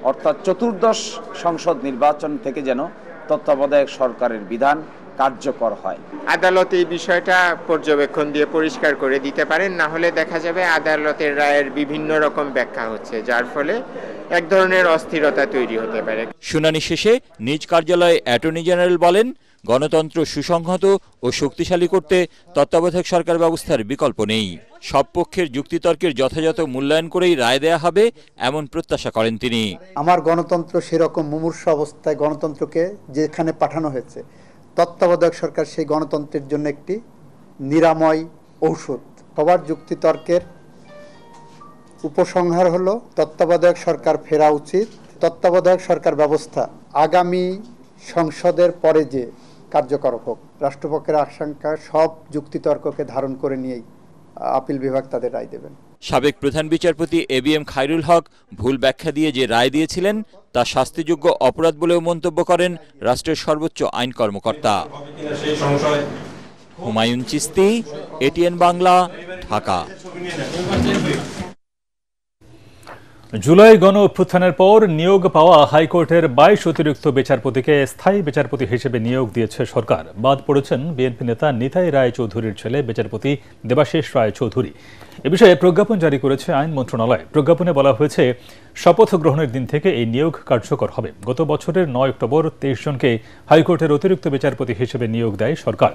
[SPEAKER 21] অর্থাৎ চতুর্দশ সংসদ নির্বাচন থেকে যেন তত্ত্বাবধায়ক সরকারের বিধান কার্যকর হয়।
[SPEAKER 22] আদালত এই বিষয়টা পর্যবেক্ষণ দিয়ে পরিষ্কার করে দিতে পারেন, না হলে দেখা যাবে আদালতের রায়ের বিভিন্ন রকম ব্যাখ্যা হচ্ছে, যার ফলে এক ধরনের অস্থিরতা তৈরি হতে পারে।
[SPEAKER 18] শুনানি শেষে নিজ কার্যালয়ে অ্যাটর্নি জেনারেল বলেন, গণতন্ত্র সুসংহত ও শক্তিশালী করতে তত্ত্বাবধায়ক সরকার ব্যবস্থার বিকল্প নেই। সব পক্ষের যুক্তিতর্কের যথাযথ মূল্যায়ন করেই রায় দেয়া হবে এমন প্রত্যাশা করেন তিনি।
[SPEAKER 23] আমার গণতন্ত্র সেরকম মুমূর্ষু অবস্থায় গণতন্ত্রকে যেখানে পাঠানো হয়েছে, তত্ত্বাবধায়ক সরকার সেই গণতন্ত্রের জন্য একটি নিরাময় ঔষধ। সবার যুক্তিতর্কের উপসংহার হলো তত্ত্বাবধায়ক সরকার ফেরা উচিত। তত্ত্বাবধায়ক সরকার ব্যবস্থা আগামী সংসদের পরে যে কার্যকর হোক। রাষ্ট্রপক্ষের আশঙ্কা সব যুক্তিতর্ককে ধারণ করে নিয়েই আপিল বিভাগ তাদের রায় দেবেন।
[SPEAKER 18] সাবেক প্রধান বিচারপতি এবিএম খায়রুল হক ভুল ব্যাখ্যা দিয়ে যে রায় দিয়েছিলেন তা শাস্তিযোগ্য অপরাধ বলেও মন্তব্য করেন রাষ্ট্রের সর্বোচ্চ আইন কর্মকর্তা। হুমায়ুন চিশতি, এটিএন বাংলা, ঢাকা।
[SPEAKER 1] জুলাই গণ অভ্যুত্থানের পর নিয়োগ পাওয়া হাইকোর্টের 22 অতিরিক্ত বিচারপতিকে স্থায়ী বিচারপতি হিসেবে নিয়োগ দিয়েছে সরকার। বাদ পড়েছেন বিএনপি নেতা নিতাই রায় চৌধুরীর ছেলে বিচারপতি দেবাশিস রায় চৌধুরী। এ বিষয়ে প্রজ্ঞাপন জারি করেছে আইন মন্ত্রণালয়। প্রজ্ঞাপনে বলা হয়েছে, শপথ গ্রহণের দিন থেকে এই নিয়োগ কার্যকর হবে। গত বছরের 9 অক্টোবর 23 জনকে হাইকোর্টের অতিরিক্ত বিচারপতি হিসেবে নিয়োগ দেয় সরকার।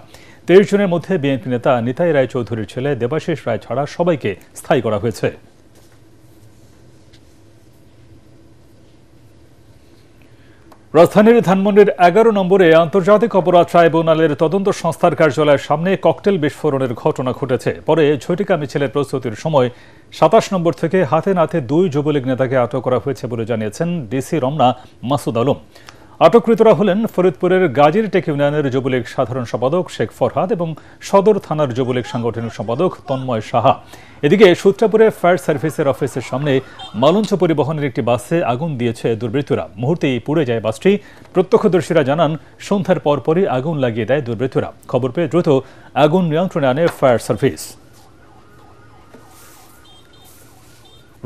[SPEAKER 1] 23 জনের মধ্যে বিএনপি নেতা নিতাই রায় চৌধুরীর ছেলে দেবাশিস রায় ছাড়া সবাইকে স্থায়ী করা হয়েছে। রাজধানীর ধানমন্ডির 11 নম্বরে আন্তর্জাতিক অপরাধ ট্রাইব্যুনালের তদন্ত সংস্থার কার্যালয়ের সামনে ককটেল বিস্ফোরণের ঘটনা ঘটেছে। পরে ঝটিকা মিছিলের প্রস্তুতির সময় 27 নম্বর থেকে হাতে নাতে 2 যুবলীগ নেতাকে আটক করা হয়েছে বলে জানিয়েছেন ডিসি রমনা মাসুদ আলম। আটককৃতরা হলেন ফরিদপুরের গাজীর টেক ইউনিয়নের যুবলীগ সাধারণ সম্পাদক শেখ ফরহাদ এবং সদর থানার যুবলীগ সাংগঠনিক সম্পাদক তন্ময় সাহা। এদিকে সূত্রাপুরে ফায়ার সার্ভিসের অফিসের সামনে মালঞ্চ পরিবহনের একটি বাসে আগুন দিয়েছে দুর্বৃত্তরা। মুহূর্তেই পুড়ে যায় বাসটি। প্রত্যক্ষদর্শীরা জানান, সন্ধ্যার পরপরই আগুন লাগিয়ে দেয় দুর্বৃত্তরা। খবর পেয়ে দ্রুত আগুন নিয়ন্ত্রণে আনে ফায়ার সার্ভিস।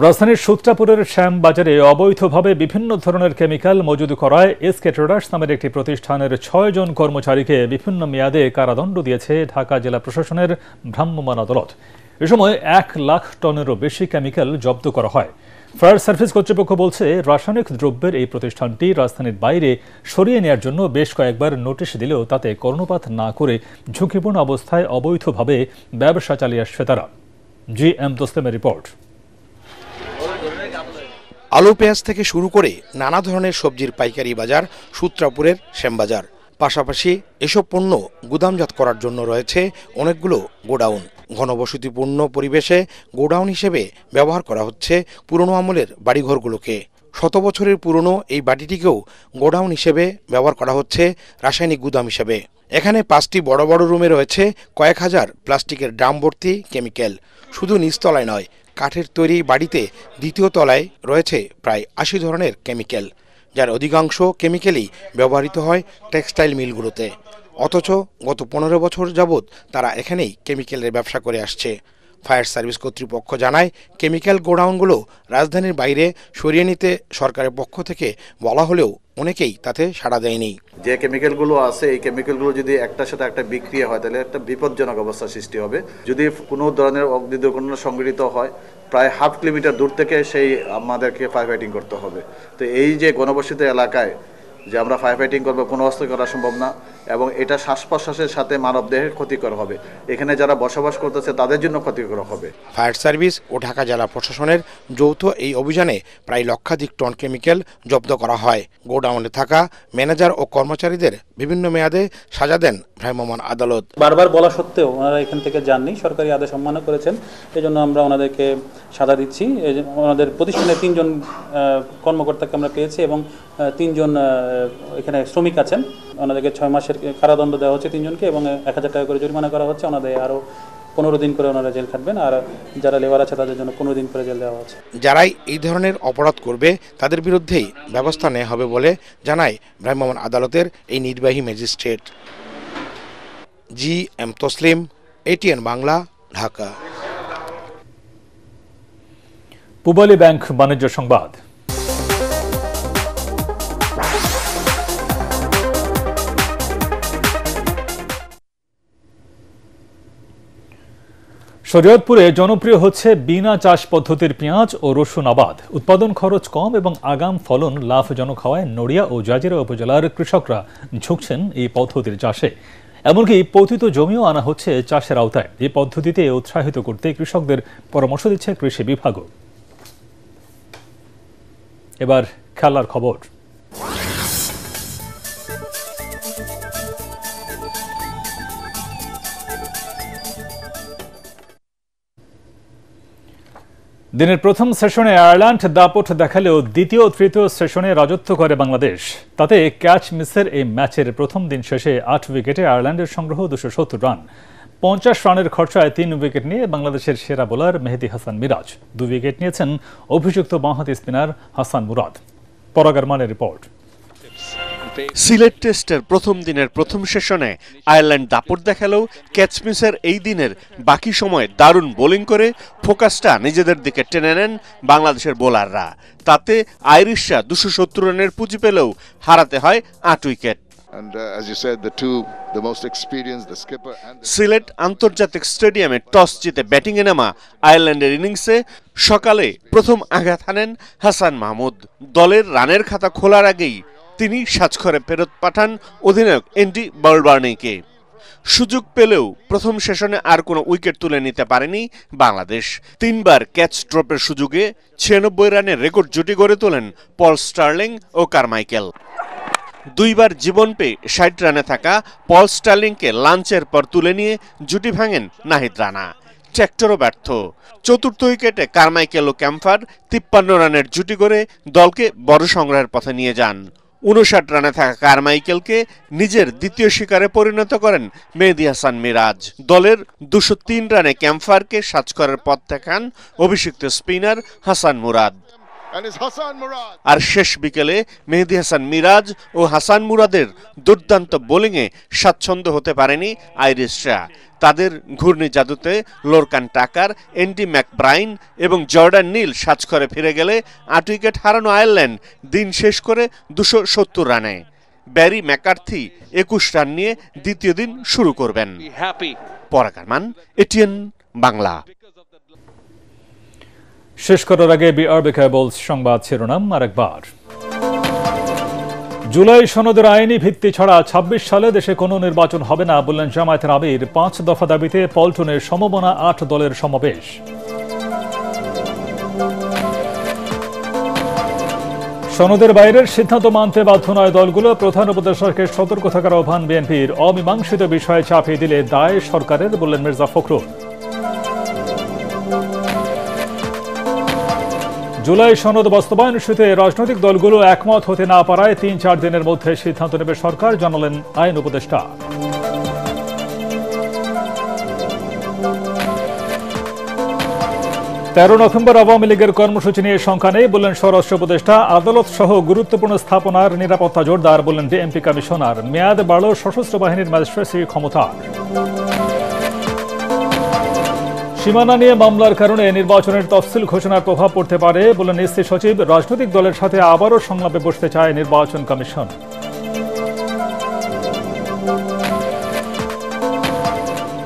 [SPEAKER 1] রাজধানীর সূত্রাপুরের শ্যামবাজারে অবৈধভাবে বিভিন্ন ধরনের কেমিক্যাল মজুদ করায় এসকে ট্রেডার্স নামের একটি প্রতিষ্ঠানের 6 জন কর্মচারীকে বিভিন্ন মেয়াদে কারাদণ্ড দিয়েছে ঢাকা জেলা প্রশাসনের ভ্রাম্যমাণ আদালত। এ সময় 1 লাখ টনেরও বেশি কেমিক্যাল জব্দ করা হয়। ফায়ার সার্ভিস কর্তৃপক্ষ বলছে, রাসায়নিক দ্রব্যের এই প্রতিষ্ঠানটি রাজধানীর বাইরে সরিয়ে নেওয়ার জন্য বেশ কয়েকবার নোটিশ দিলেও তাতে কর্ণপাত না করে ঝুঁকিপূর্ণ অবস্থায় অবৈধভাবে ব্যবসা চালিয়ে আসছে তারা। জি এম তোসলেমের রিপোর্ট।
[SPEAKER 5] আলু পেঁয়াজ থেকে শুরু করে নানা ধরনের সবজির পাইকারি বাজার সূত্রাপুরের শ্যামবাজার। পাশাপাশি এসব পণ্য গুদামজাত করার জন্য রয়েছে অনেকগুলো গোডাউন। ঘনবসতিপূর্ণ পরিবেশে গোডাউন হিসেবে ব্যবহার করা হচ্ছে পুরনো আমলের বাড়িঘরগুলোকে। শত বছরের পুরনো এই বাড়িটিকেও গোডাউন হিসেবে ব্যবহার করা হচ্ছে রাসায়নিক গুদাম হিসেবে। এখানে 5টি বড় বড় রুমে রয়েছে কয়েক হাজার প্লাস্টিকের ড্রাম ভর্তি কেমিক্যাল। শুধু নিচতলায় নয়, কাঠের তৈরি বাড়িতে দ্বিতীয় তলায় রয়েছে প্রায় 80 ধরনের কেমিক্যাল, যার অধিকাংশ কেমিক্যালই ব্যবহৃত হয় টেক্সটাইল মিলগুলোতে। অথচ গত 15 বছর যাবৎ তারা এখানেই কেমিক্যালের ব্যবসা করে আসছে। ফায়ার সার্ভিস কর্তৃপক্ষ জানায়, কেমিক্যাল গোডাউনগুলো রাজধানীর বাইরে সরিয়ে নিতে সরকারের পক্ষ থেকে বলা হলেও অনেকেই তাতে সাড়া দেয়নি।
[SPEAKER 2] যে কেমিক্যালগুলো আছে, এই কেমিক্যালগুলো যদি একটার সাথে একটা বিক্রিয়া হয় তাহলে একটা বিপজ্জনক অবস্থার সৃষ্টি হবে। যদি কোনো ধরনের অগ্নি দুর্ঘটনা সংঘটিত হয়, প্রায় 1/2 কিলোমিটার দূর থেকে সেই আমাদেরকে ফায়ার ফাইটিং করতে হবে। তো এই যে ঘনবসতিত এলাকায় যে আমরা ফায়ার ফাইটিং করবো, কোনো অস্ত্র করা সম্ভব না, এবং এটা শ্বাস প্রশ্বাসের সাথে মানবদেহের ক্ষতিকর হবে। এখানে যারা বসবাস করতেছে তাদের জন্য ক্ষতিকর হবে।
[SPEAKER 5] ফায়ার সার্ভিস ও ঢাকা জেলা প্রশাসনের যৌথ এই অভিযানে প্রায় লক্ষাধিক টন কেমিক্যাল জব্দ করা হয়। গোডাউনে থাকা ম্যানেজার ও কর্মচারীদের বিভিন্ন মেয়াদে সাজা দেন ভ্রাম্যমাণ আদালত।
[SPEAKER 4] বারবার বলা সত্ত্বেও ওনারা এখান থেকে যাননি, সরকারি আদেশ অমান্য করেছেন। এই জন্য আমরা ওনাদেরকে সাজা দিচ্ছি। ওনাদের প্রতিষ্ঠানে 3 জন কর্মকর্তাকে আমরা পেয়েছি এবং 3 জন এখানে শ্রমিক আছেন। ওনাদেরকে 6 মাসের কারাদণ্ড দেওয়া হচ্ছে 3 জনকে, এবং 1000 টাকা করে জরিমানা করা হচ্ছে। ওনাদের আরও 15 দিন করে ওনারা জেল খাটবেন, আর যারা লেবার আছে তাদের জন্য 15 দিন করে জেল দেওয়া হচ্ছে।
[SPEAKER 5] যারাই এই ধরনের অপরাধ করবে তাদের বিরুদ্ধেই ব্যবস্থা নেওয়া হবে বলে জানায় ভ্রাম্যমাণ আদালতের এই নির্বাহী magistrate. GM Taslim, ATN Bangla, Dhaka.
[SPEAKER 1] Pubali bank বাণিজ্য সংবাদ। শরীয়তপুরে জনপ্রিয় হচ্ছে বিনা চাষ পদ্ধতির পেঁয়াজ ও রসুন আবাদ। উৎপাদন খরচ কম এবং আগাম ফলন লাভজনক হওয়ায় নড়িয়া ও জাজিরা উপজেলার কৃষকরা ঝুঁকছেন এই পদ্ধতির চাষে। এমনকি পতিত জমিও আনা হচ্ছে চাষের আওতায়। এই পদ্ধতিতে উৎসাহিত করতে কৃষকদের পরামর্শ দিচ্ছে কৃষি বিভাগও। এবার খেলার খবর। দিনের প্রথম সেশনে আয়ারল্যান্ড দাপট দেখালেও দ্বিতীয় ও তৃতীয় সেশনে রাজত্ব করে বাংলাদেশ। তাতে ক্যাচ মিসের এই ম্যাচের প্রথম দিন শেষে 8 উইকেটে আয়ারল্যান্ডের সংগ্রহ 270 রান। 50 রানের খরচায় 3 উইকেট নিয়ে বাংলাদেশের সেরা বোলার মেহেদী হাসান মিরাজ। 2 উইকেট নিয়েছেন অভিযুক্ত বাঁহাতি স্পিনার হাসান মুরাদ। পরাগ আরমানের রিপোর্ট।
[SPEAKER 6] সিলেট টেস্টের প্রথম দিনের প্রথম সেশনে আয়ারল্যান্ড দাপট দেখালেও ক্যাচমিসের এই দিনের বাকি সময় দারুণ বোলিং করে ফোকাসটা নিজেদের দিকে টেনে নেন বাংলাদেশের বোলাররা। তাতে আইরিশরা 270 রানের পুঁজি পেলেও হারাতে হয় 8 উইকেট। সিলেট আন্তর্জাতিক স্টেডিয়ামে টস জিতে ব্যাটিংয়ে নামা আয়ারল্যান্ডের ইনিংসে সকালে প্রথম আঘাত হানেন হাসান মাহমুদ। দলের রানের খাতা খোলার আগেই তিনি সাজঘরে ফেরত পাঠান অধিনায়ক এন্ডি বার্বার্নিকে। সুযোগ পেলেও প্রথম সেশনে আর কোনো উইকেট তুলে নিতে পারেনি বাংলাদেশ। 3 বার ক্যাচ ড্রপের সুযোগে 96 রানের রেকর্ড জুটি গড়ে তোলেন পল স্টার্লিং ও কারমাইকেল। 2 বার জীবন পেয়ে 60 রানে থাকা পল স্টার্লিংকে লাঞ্চের পর তুলে নিয়ে জুটি ভাঙেন নাহিদ রানা। ট্র্যাক্টরও ব্যর্থ। চতুর্থ উইকেটে কারমাইকেল ও ক্যাম্পার 53 রানের জুটি করে দলকে বড় সংগ্রহের পথে নিয়ে যান। 59 রানে থাকা কারমাইকেলকে নিজের দ্বিতীয় শিকারে পরিণত করেন মেহেদী হাসান মিরাজ। দলের 203 রানে ক্যাম্পারকে সাজঘরের পথ দেখান অভিষিক্ত স্পিনার হাসান মুরাদ। আর শেষ বিকেলে মেহেদী হাসান মিরাজ ও হাসান মুরাদের দুর্দান্ত বোলিংয়ে স্বাচ্ছন্দ্য হতে পারেনি আইরিশরা। তাদের ঘূর্ণি জাদুতে লোরকান টাকার, এন্ডি ম্যাকব্রাইন এবং জর্ডান নীল সাজঘরে ফিরে গেলে 8 উইকেট হারানো আয়ারল্যান্ড দিন শেষ করে 270 রানে। ব্যারি ম্যাকার্থি 21 রান নিয়ে দ্বিতীয় দিন শুরু করবেন। পরাগ আরমান, এটিএন বাংলা।
[SPEAKER 1] শেষ করার আগে বিআরবি কেবলস সংবাদ শিরোনাম আরেকবার। জুলাই সনদের আইনি ভিত্তি ছাড়া 26 সালে দেশে কোনো নির্বাচন হবে না বললেন জামায়াতের আমির। 5 দফা দাবিতে পল্টনের সমমনা 8 দলের সমাবেশ। সনদের বাইরের সিদ্ধান্ত মানতে বাধ্য নয় দলগুলো। প্রধান উপদেষ্টাকে সতর্ক থাকার আহ্বান বিএনপির। অমীমাংসিত বিষয়ে চাপিয়ে দিলে দায় সরকারের, বললেন মির্জা ফখরুল। জুলাই সনদ বাস্তবায়ন ইস্যুতে রাজনৈতিক দলগুলো একমত হতে না পারায় ৩-৪ দিনের মধ্যে সিদ্ধান্ত নেবে সরকার, জানালেন আইন উপদেষ্টা। তেরো নভেম্বর আওয়ামী লীগের কর্মসূচি নিয়ে শঙ্কা নেই, বললেন স্বরাষ্ট্র উপদেষ্টা। আদালত সহ গুরুত্বপূর্ণ স্থাপনার নিরাপত্তা জোরদার, বললেন ডিএমপি কমিশনার। মেয়াদ বাড়ল সশস্ত্র বাহিনীর ম্যাজিস্ট্রেসি ক্ষমতা। সীমানা নিয়ে মামলার কারণে নির্বাচনের তফসিল ঘোষণার প্রভাব পড়তে পারে, বললেন ইসি সচিব। রাজনৈতিক দলের সাথে আবারও সংলাপে বসতে চায় নির্বাচন কমিশন।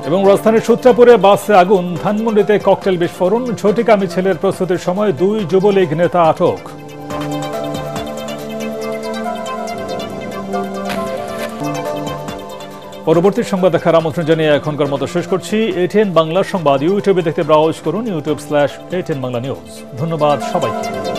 [SPEAKER 1] এবং রাজধানীর সূত্রাপুরে বাসে আগুন, ধানমন্ডিতে ককটেল বিস্ফোরণ। ঝটিকা মিছিলের প্রস্তুতির সময় 2 যুবলীগ নেতা আটক। পরবর্তী সংবাদ দেখার আমন্ত্রণ জানিয়ে এখনকার মতো শেষ করছি। ATN বাংলা সংবাদ ইউটিউবে দেখতে ব্রাউজ করুন, youtube/ATN বাংলা নিউজ। ধন্যবাদ সবাইকে।